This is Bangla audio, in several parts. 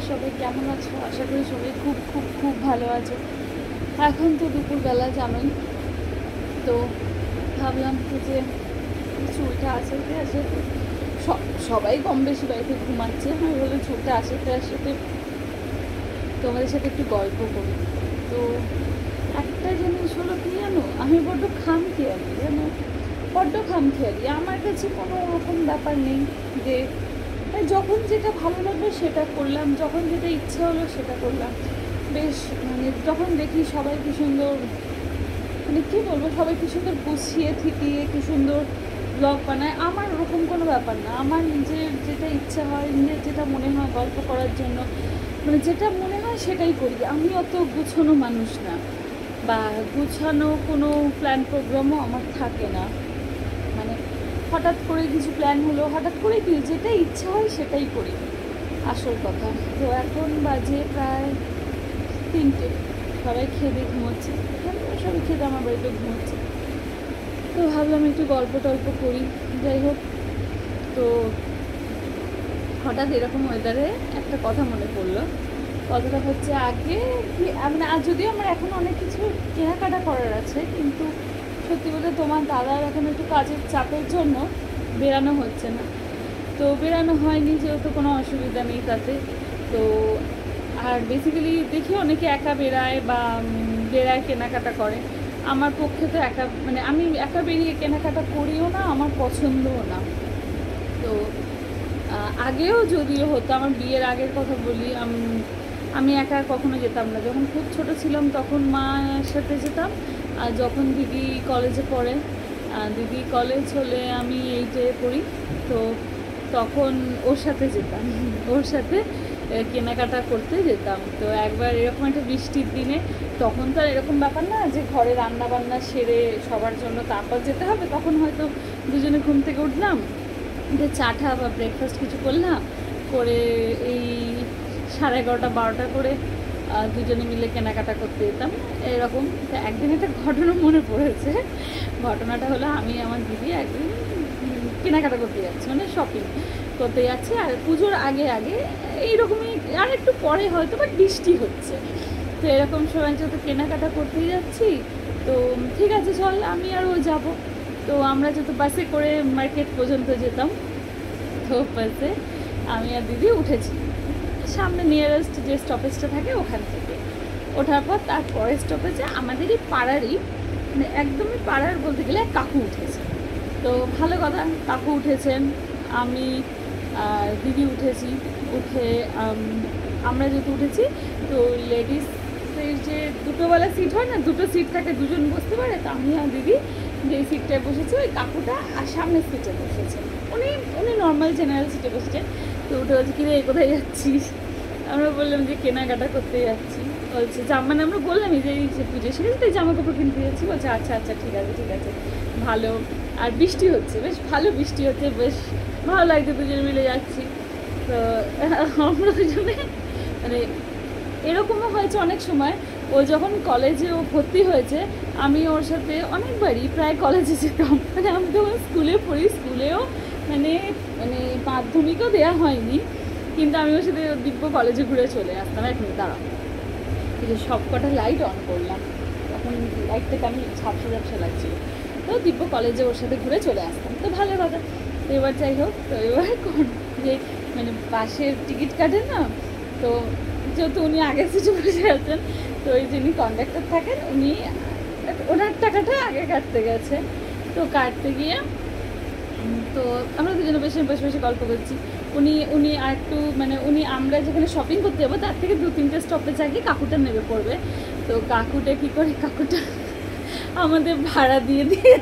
সবাই কেমন আছো? আশা করি সবাই খুব খুব খুব ভালো আছো। এখন তো দুপুরবেলা জানোই, তো ভাবলাম কি যে চুলটা আসাতে আসাতে সবাই কম বেশি বাড়িতে ঘুমাচ্ছে, আমি বললাম চুলটা আসাতে আসাতে তোমাদের সাথে একটু গল্প করি। তো একটা জিনিস হলো কি জানো, আমি বড্ড খামখেয়ালি জানো, বড্ড খামখেয়ালি। আমার কাছে কোনো ওরকম ব্যাপার নেই যে যখন যেটা ভালো লাগবে সেটা করলাম, যখন যেটা ইচ্ছা হলো সেটা করলাম। বেশ মানে যখন দেখি সবাই কি সুন্দর, মানে কী বলবো, সবাই কি সুন্দর গুছিয়ে থিতিয়ে কি সুন্দর ব্লগ বানায়, আমার ওরকম কোনো ব্যাপার না। আমার নিজের যেটা ইচ্ছা হয়, নিজের যেটা মনে হয় গল্প করার জন্য, মানে যেটা মনে হয় সেটাই করি। আমি অত গুছানো মানুষ না, বা গুছানো কোনো প্ল্যান প্রোগ্রামও আমার থাকে না। মানে হঠাৎ করে কিছু প্ল্যান হলো, হঠাৎ করে কি যেটা ইচ্ছা হয় সেটাই করি আসল কথা। তো এখন বাজে প্রায় 3টে, সবাই খেয়ে দিয়ে ঘুমোচ্ছে, সবাই খেতে আমার বাড়িতে ঘুমোচ্ছে। তো ভাবলাম একটু গল্প টল্প করি, যাই হোক। তো হঠাৎ এরকম ওয়েদারে একটা কথা মনে পড়লো। কথাটা হচ্ছে আগে কি মানে আজ যদিও আমার এখন অনেক কিছু কেনাকাটা করার আছে, কিন্তু সত্যি বলতে তোমার দাদার এখন একটু কাজের চাপের জন্য বেরানো হচ্ছে না। তো বেরানো হয়নি যেহেতু কোনো অসুবিধা নেই তাতে। তো আর বেসিক্যালি দেখি অনেকে একা বেরায় বা বেরায় কেনাকাটা করে। আমার পক্ষে তো একা, মানে আমি একা বেরিয়ে কেনাকাটা করিও না, আমার পছন্দও না। তো আগেও যদিও হতো, আমার বিয়ের আগের কথা বলি, আমি একা কখনো যেতাম না। যখন খুব ছোট ছিলাম তখন মায়ের সাথে যেতাম, আর যখন দিদি কলেজে পড়ে, দিদি কলেজ হলে আমি 8-এ পড়ি, তো তখন ওর সাথে যেতাম, ওর সাথে কেনাকাটা করতে যেতাম। তো একবার এরকম একটা বৃষ্টির দিনে, তখন তো আর এরকম ব্যাপার না যে ঘরে রান্না বান্না সেরে সবার জন্য তারপর যেতে হবে, তখন হয়তো দুজনে ঘুম থেকে উঠলাম, যে চা টা বা ব্রেকফাস্ট কিছু করলাম, করে এই 11:30-12টা করে দুজনে মিলে কেনাকাটা করতে যেতাম এরকম। তো একদিন একটা ঘটনা মনে পড়েছে। ঘটনাটা হলো, আমি আমার দিদি একদিন কেনাকাটা করতে যাচ্ছি, মানে শপিং করতে যাচ্ছি, আর পুজোর আগে আগে এইরকমই, আর একটু পরে হয়তো বা বৃষ্টি হচ্ছে। তো এরকম সময় যেহেতু কেনাকাটা করতেই যাচ্ছি, তো ঠিক আছে চল আমি আর ও যাবো। তো আমরা যেহেতু বাসে করে মার্কেট পর্যন্ত যেতাম, তো বাসে আমি আর দিদি উঠেছি, সামনে নিয়ারেস্ট যে স্টপেজটা থাকে ওখান থেকে ওঠার পর তার পরের স্টপেজে আমাদেরই পাড়ারই, মানে একদমই পাড়ার বলতে গেলে কাকু উঠেছে। তো ভালো কথা, কাকু উঠেছেন, আমি আর দিদি উঠেছি। উঠে আমরা যেহেতু উঠেছি, তো লেডিস যে দুটোবেলা সিট হয় না, দুটো সিট থাকে, দুজন বসতে পারে। তো আমি আর দিদি যে সিটটায় বসেছি, ওই কাকুটা আর সামনের সিটে বসেছে, উনি উনি নর্মাল জেনারেল সিটে বসেছেন। তো উঠে বলছে, কিরে কোথায় যাচ্ছিস? আমরা বললাম যে কেনাকাটা করতে যাচ্ছি। বলছে মানে আমরা বললামই যে এই যে পুজো সেরে তাই জামা কাপড় কিনতে যাচ্ছি। বলছে আচ্ছা আচ্ছা ঠিক আছে ঠিক আছে, ভালো। আর বৃষ্টি হচ্ছে, বেশ ভালো বৃষ্টি হচ্ছে, বেশ ভালো লাগছে, দুজনে মিলে যাচ্ছি। তো আমরা দুজনে মানে এরকমও হয়েছে অনেক সময়, ও যখন কলেজে ও ভর্তি হয়েছে, আমি ওর সাথে অনেকবারই প্রায় কলেজে যেতাম। মানে আমি তখন স্কুলে পড়ি, স্কুলেও মানে মানে মাধ্যমিকও দেওয়া হয়নি, কিন্তু আমি ওর সাথে দিব্য কলেজে ঘুরে চলে আসতাম। এখন দাঁড়াও, যে সব কটা লাইট অন করলাম, তখন লাইটটাকে আমি ঝাপসা ঝাপসা লাগছিল। তো দিব্য কলেজে ওর সাথে ঘুরে চলে আসতাম, তো ভালো কথা। তো এবার যাই হোক, তো এবার যে মানে বাসের টিকিট কাটে না, তো যেহেতু উনি আগের সিটে বসে আছেন, তো ওই যিনি কন্ডাক্টর থাকেন উনি ওনার টাকাটা আগে কাটতে গেছে। তো কাটতে গিয়ে তো আমরা দুজনে বসে বসে বসে গল্প করছি। উনি উনি আর একটু মানে উনি আমরা যেখানে শপিং করতে যাবো তার থেকে 2-3টে স্টপেজ আগে কাকুটা নেমে পড়বে। তো কাকুটা কী করে, কাকুটা আমাদের ভাড়া দিয়ে দিয়ে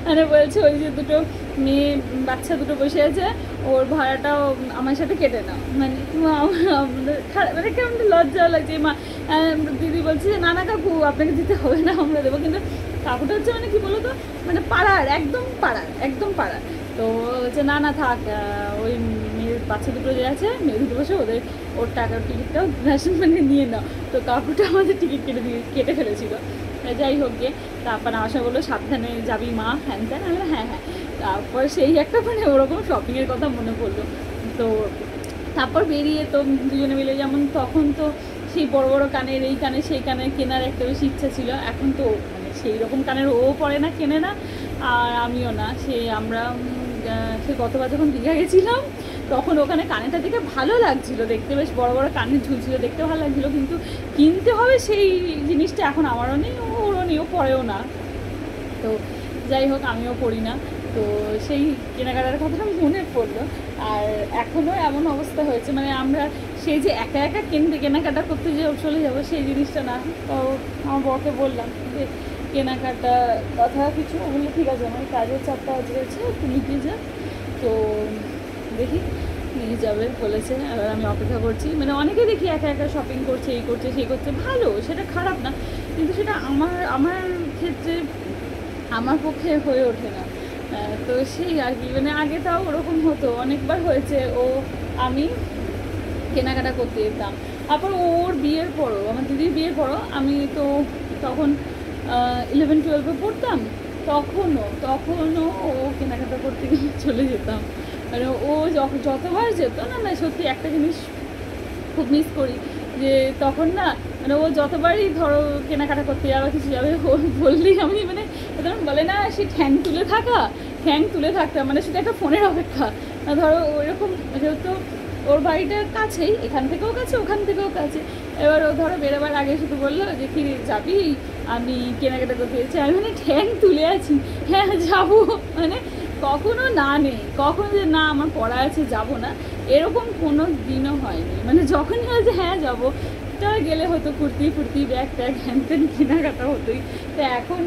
মানে বলছে ওই যে দুটো মেয়ে বাচ্চা দুটো বসে আছে, ওর ভাড়াটাও আমার সাথে কেটে নাও। মানে মানে কেমন লজ্জাও লাগছে। মা দিদি বলছে যে না না কাকু আপনাকে দিতে হবে না, আমরা দেবো। কিন্তু কাকুটা হচ্ছে মানে কি বলো তো, মানে পাড়ার একদম পাড়ার একদম পাড়ার। তো হচ্ছে না না থাক, ওই মেয়ের বাচ্চা দুটো যে আছে, মেয়ে দুটো বসে ওদের ওর টাকার টিকিটটাও মানে নিয়ে নাও। তো কাকুটা আমাদের টিকিট কেটে ফেলেছিল। যাই হোক গিয়ে তারপর আশা বললো সাবধানে যাবি মা, হ্যান ত্যান। আমি হ্যাঁ হ্যাঁ। তারপর সেই একটা মানে ওরকম শপিংয়ের কথা মনে পড়লো। তো তারপর বেরিয়ে তো দুজনে মিলে, যেমন তখন তো সেই বড় বড় কানের, এই কানে সেই কানে কেনার একটা বেশি ইচ্ছা ছিল। এখন তো মানে সেই রকম কানের ও পরে না, কেনে না, আর আমিও না। আমরা সে গতবার যখন দীঘা গেছিলাম তখন ওখানে কানেরটা দেখে ভালো লাগছিল দেখতে, বেশ বড় বড় কানের ঝুলছিল, দেখতে ভালো লাগছিলো, কিন্তু কিনতে হবে সেই জিনিসটা এখন আমারও নেই, ওরও নেই, ও পরেও না। তো যাই হোক, আমিও পড়ি না। তো সেই কেনাকাটার কথা মনে পড়লো। আর এখনও এমন অবস্থা হয়েছে, মানে আমরা সেই যে একা একা কেনাকাটা করতে যে চলে যাবো সেই জিনিসটা না। তো আমার বরকে বললাম যে কেনাকাটা কথা কিছু, বললে ঠিক আছে, আমার কাজের চাপটা আজ রয়েছে, তুমি কি যা। তো দেখি নিয়ে যাবে বলেছে। এবার আমি অপেক্ষা করছি। মানে অনেকে দেখি একা একা শপিং করছে, এই করছে সেই করছে, ভালো, সেটা খারাপ না, কিন্তু সেটা আমার ক্ষেত্রে আমার পক্ষে হয়ে ওঠে না। তো সেই আর কি, মানে আগে তাও ওরকম হতো, অনেকবার হয়েছে আমি কেনাকাটা করতে যেতাম। তারপর ওর বিয়ের পরও, আমার দিদির বিয়ের পরও আমি তো তখন 11-12 পড়তাম, তখনও ও কেনাকাটা করতে গিয়ে চলে যেতাম। মানে ও যতবার যেত না সত্যি একটা জিনিস খুব মিস করি, যে তখন না মানে ও যতবারই ধরো কেনাকাটা করতে যাবে কিছু যাবে, ও বললেই আমি মানে তখন বলে না সে ঠ্যাং তুলে থাকতাম, মানে শুধু একটা ফোনের অপেক্ষা। ধরো ওইরকম, যেহেতু ওর বাড়িটার কাছেই, এখান থেকেও কাছে ওখান থেকেও কাছে, এবার ও ধরো বেরোবার আগে শুধু বললো যে কি যাবি, আমি কেনাকাটা করতে যাচ্ছি, আমি মানে ঠ্যাং তুলে আছি, হ্যাঁ যাবো, মানে কখনো না নেই, কখন যে না আমার পড়া আছে যাবো না, এরকম কোনো দিনও হয়নি। মানে যখনই হয়েছে হ্যাঁ যাবো, তা গেলে হতো কুর্তি ব্যাগ ট্যাগ হ্যান ত্যান কেনাকাটা হতোই। তো এখন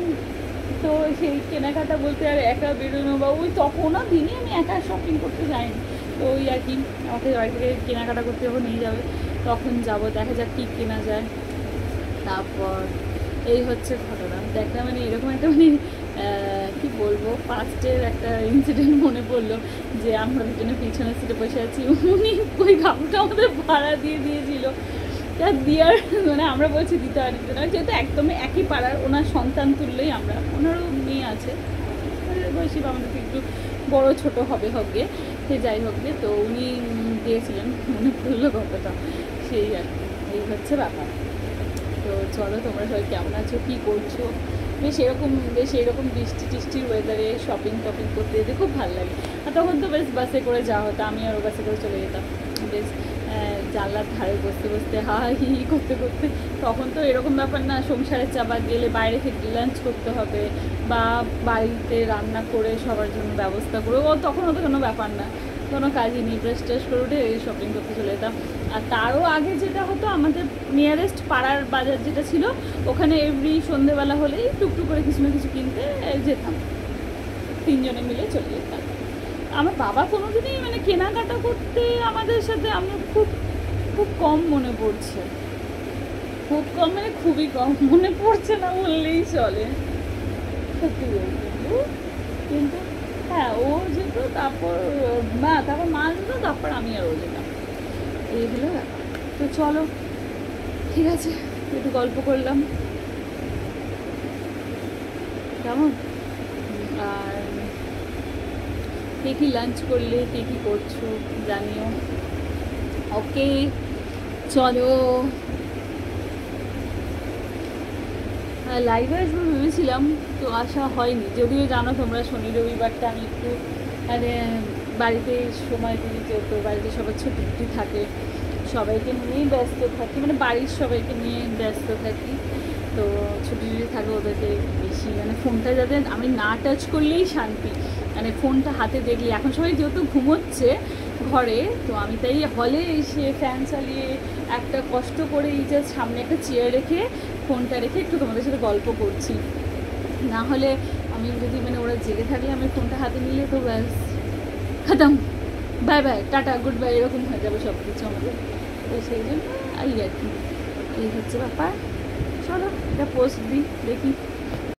তো সেই কেনাকাটা বলতে আর একা বেরোনো বা ওই তখনও দিনই আমি একা শপিং করতে যাইনি। তো ওই আর কি, আমাকে বাড়ি থেকে কেনাকাটা করতে যখন নিয়ে যাবে তখন যাব, দেখা যাক কী কেনা যায়। তারপর এই হচ্ছে ঘটনা। দেখলাম মানে এরকম একটা মানে কী বলবো, পাস্টের একটা ইনসিডেন্ট মনে পড়লো, যে আমরা দুজনে পিছনের সিটে বসে আছি, উনি ওই কাপড়টা আমাদের ভাড়া দিয়ে দিয়েছিল। তা দেওয়ার মানে আমরা বলছি দিতে পারি না, যেহেতু একদমই একই পাড়ার, ওনার সন্তান তুললেই আমরা, ওনারও মেয়ে আছে বয়সী বা আমাদের একটু বড়ো ছোটো হবে গে, সে যাই হোক গে। তো উনি দিয়েছিলেন, মনে পড়লো কতটা, সেই আর কি, এই হচ্ছে ব্যাপার। তো চলো, তোমরা সবাই কেমন আছো, কী করছো? বেশ এরকম বৃষ্টি টিষ্টির ওয়েদারে শপিং করতে যেতে খুব ভালো লাগে। আর তখন তো বেশ বাসে করে যাওয়া হতো, আমি আরও বাসে করে চলে যেতাম, বেশ জানলার ধারে বসতে হা হি করতে তখন তো এরকম ব্যাপার না, সংসারের চাপা গেলে বাইরে থেকে লাঞ্চ করতে হবে বা বাড়িতে রান্না করে সবার জন্য ব্যবস্থা করে, তখন তো কোনো ব্যাপার না, কোনো কাজই নেই, ব্রাশ ট্রাশ করে উঠে শপিং করতে চলে যেতাম। আর তারও আগে যেটা হতো, আমাদের নিয়ারেস্ট পাড়ার বাজার যেটা ছিল, ওখানে এভরি সন্ধেবেলা হলেই টুকটুক করে কিছু না কিছু কিনতে যেতাম, 3 জনে মিলে চলে যেতাম। আমার বাবা কোনোদিনই মানে কেনাকাটা করতে আমাদের সাথে, আমার খুব কম মনে পড়ছে, খুব কম, মানে খুবই কম মনে পড়ছে না বললেই চলে, সত্যি বলছি। কিন্তু হ্যাঁ, ও যেত, তারপর মা যেত, তারপর আমি আর ও যেতাম, এই হলো ব্যাপার। তো চলো, ঠিক আছে, একটু গল্প করলাম, কেমন? আর কে কী লাঞ্চ করলে, কে কী করছো জানিও। ওকে, চলো, লাইভে আসবো ভেবেছিলাম, তো আসা হয়নি। যদিও জানো তোমরা, শনি রবিবারটা আমি একটু মানে বাড়িতে সময় দিই, যেহেতু বাড়িতে সবার ছুটি থাকে, সবাইকে নিয়েই ব্যস্ত থাকি, মানে বাড়ির সবাইকে নিয়ে ব্যস্ত থাকি। তো ছুটি থাকে ওদেরকে বেশি, মানে ফোনটা যাতে আমি না টাচ করলেই শান্তি, মানে ফোনটা হাতে দেখলে। এখন সবাই যেহেতু ঘুমোচ্ছে ঘরে, তো আমি তাই হলে এসে ফ্যান চালিয়ে একটা কষ্ট করে এই যে সামনে একটা চেয়ার রেখে ফোনটা রেখে একটু তোমাদের সাথে গল্প করছি। না হলে আমি যদি মানে ওরা জেগে থাকলে আমি ফোনটা হাতে নিলে তো ব্যাস খতম, bye bye, tata, good bye, এরকম হয়ে যাবে সব কিছু আমাদের। তো সেই জন্য আর কি, এই হচ্ছে ব্যাপার। চলো, এটা পোস্ট দিই, দেখি